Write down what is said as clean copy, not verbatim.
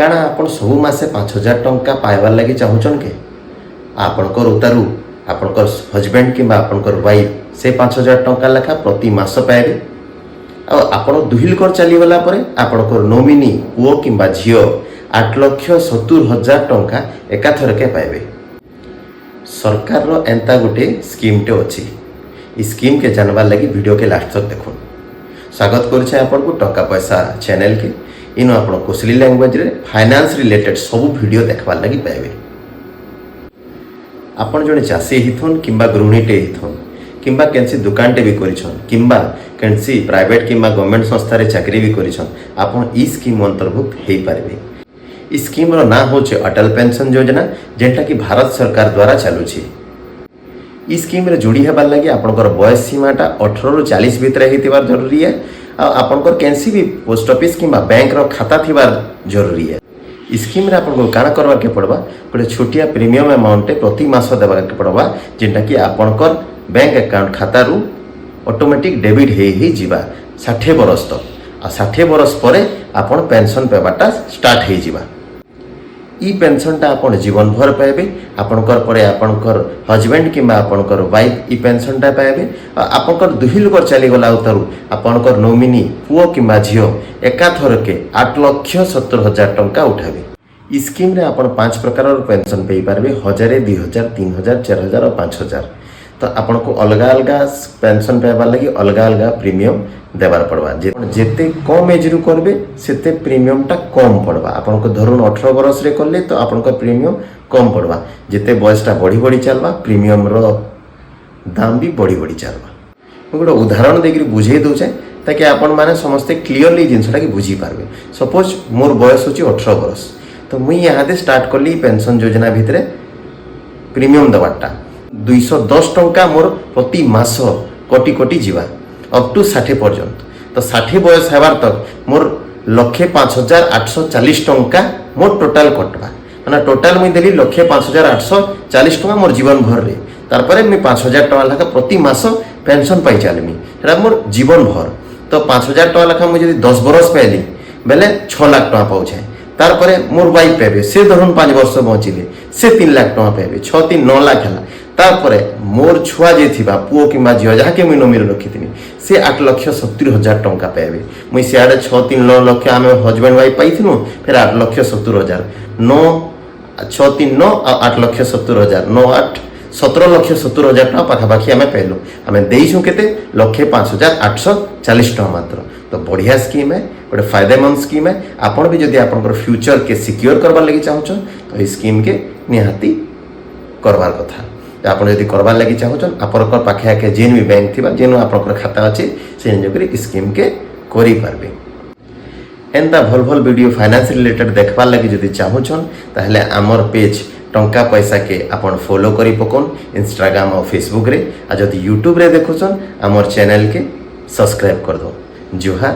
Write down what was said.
କାଣା ଆପଣ ସବୁ ମାସେ 5,000 ଟଙ୍କା ପାଇବାର୍ ଲାଗି ଚାହୁଁଛନ୍ के आपणकर उतारू आपणकर हजबैंड कि आपणकर वाइफ से 5,000 टଙ୍କା लेखा प्रति मास पाइबे आपण दुहिलकर चलीगला आपणकर नोमिनी पुओ कि झीओ 8,70,000 टଙ୍କା एकाथरके पाइबे। सरकार रो एंता गोटे स्कीमटे अच्छी ई स्कीम के जानवार लगी वीडियो के लास्ट तक देखो। स्वागत करुचे आपन को टका पैसा चैनल के इन आप कोसली लैंग्वेज रे फाइनेंस रिलेटेड सब वीडियो देखबार लगी पाइबे। आपन जने चाषी हिथुन किंबा गृहिणीटे हिथुन किंबा केनसी दुकानटे भी करिछन किंबा केनसी प्राइवेट किंबा गवर्नमेंट संस्था रे चाकरी भी करिछन आपन ई स्कीम अंतर्भुक्त हेई पारबे। ई स्कीम रो ना होचे अटल पेंशन योजना जेंटा कि भारत सरकार द्वारा चलुछि। ई स्कीम रे जोड़ी हेबार लगी आपनकर बयस सीमाटा 18 रु 40 भितर हेतिबार जरूरी है आ आपनकर केनसी भी पोस्ट ऑफिस किंबा बैंक रो खाता थिबार जरूरी है। ई स्कीम रे आपनको काना करबा के पड़बा गोटे छोटिया प्रीमियम अमाउंट प्रति मास देबा के पड़बा जेंटा कि आपनकर बैंक अकाउंट खाता रु ऑटोमेटिक डेबिट हे जिबा 60 बरस तक आ 60 बरस परे आपन पेंशन पेबाटा स्टार्ट हे जिबा। ई पेंशनटा आपण जीवन भर पाइबे आपणकर परे आपणकर हजबैंड किंबा आपणकर वाइफ ई पेंशनटा पाइबे आपणकर दुहिलकर चली गला उतारू आपणकर नोमिनी पुओ किंबा झीओ एकाथरके 8,70,000 टଙ୍କା उठाबे। ई स्कीम रे आपण 5 प्रकार पेंशन पेई पारबे 1,000 2,000 3,000 4,000 और 5,000। तो आपन को अलग अलग पेंशन पाइबार लगी अलग अलग प्रीमियम देवार पड़वा जेते कम एज रु करबे सेते प्रीमियमटा कम पड़वा। आपन को धरुन 18 बरस रे करले तो आपन को प्रीमियम कम पड़वा जेते बयसटा बढ़ी बढ़ी चलवा प्रीमियम रो दाम भी बढ़ी बढ़ी चलवा। गोटे उदाहरण देकरी बुझे दउचे ताकि आपन माने समस्ते क्लियरली जिनसटा कि बुझी पारबे। सपोज मोर बयस होची 18 बरस तो मुई यहाँ दे स्टार्ट करली पेंशन योजना भितरे प्रीमियम दवाटा 210 टଙ୍କା मोर प्रति मास कोटी कोटी जीवा अप टू 60 पर्यंत। तो 60 बयस हेबार तक मोर 1,05,840 टଙ୍କା मोर टोटाल कटवा माने टोटाल मुई देली 1,05,840 टଙ୍କା मोर जीवन भर रे तार परे मुई 5,000 टଙ୍କା लाखा प्रति मास पेंशन पाई चालमी हेरा मोर जीवन भर। तो 5,000 टଙ୍କା लाखा मुई जदी 10 बरस पाइली बेले 6 लाख टଙ୍କା पाउछे तार परे मोर वाइफ पाइबे से धरुन 5 वर्ष बचिले से 3 लाख टଙ୍କା पाइबे 6 3 9 लाख हला। तारपरे मोर छुआ जे थिबा पुओ किंबा झियो जहा के मुई नोमिनी रखिथिनी से 8,70,000 टଙ୍କା पाइबे। मुई सियाडे 6 3 9 लाख आमे हजबैंड वाइफ पाइथिनु फिर 8,70,000 9 6 3 9 और 8,70,000 9 8 17,70,000 टଙ୍କା पाखापाखी आमे पाइलु आमे देइछु केते 1,05,840 टଙ୍କା मात्र। तो बढ़िया स्कीम है गोटे फायदेमंद स्कीम है। आपण भी जदि आपनकर फ्यूचर के सिक्योर करबार लगी चाहछन तो ई स्कीम के निहाती करबार कथा। आप करबार लगी चाहछन आपनकर पाखे आके जेन भी बैंक थिबा जेन आपनकर खाता अछि से जोकरी स्कीम के करि पारबे। एंता भल भल वीडियो फाइनेंस रिलेटेड देखबार लगी जदि चाहछन ताहले हमर पेज टंका पैसा के आपन फॉलो करी पकोन इंस्टाग्राम और फेसबुक रे आ जदि यूट्यूब रे देखछन हमर चैनल के सब्सक्राइब कर दो। जुहा।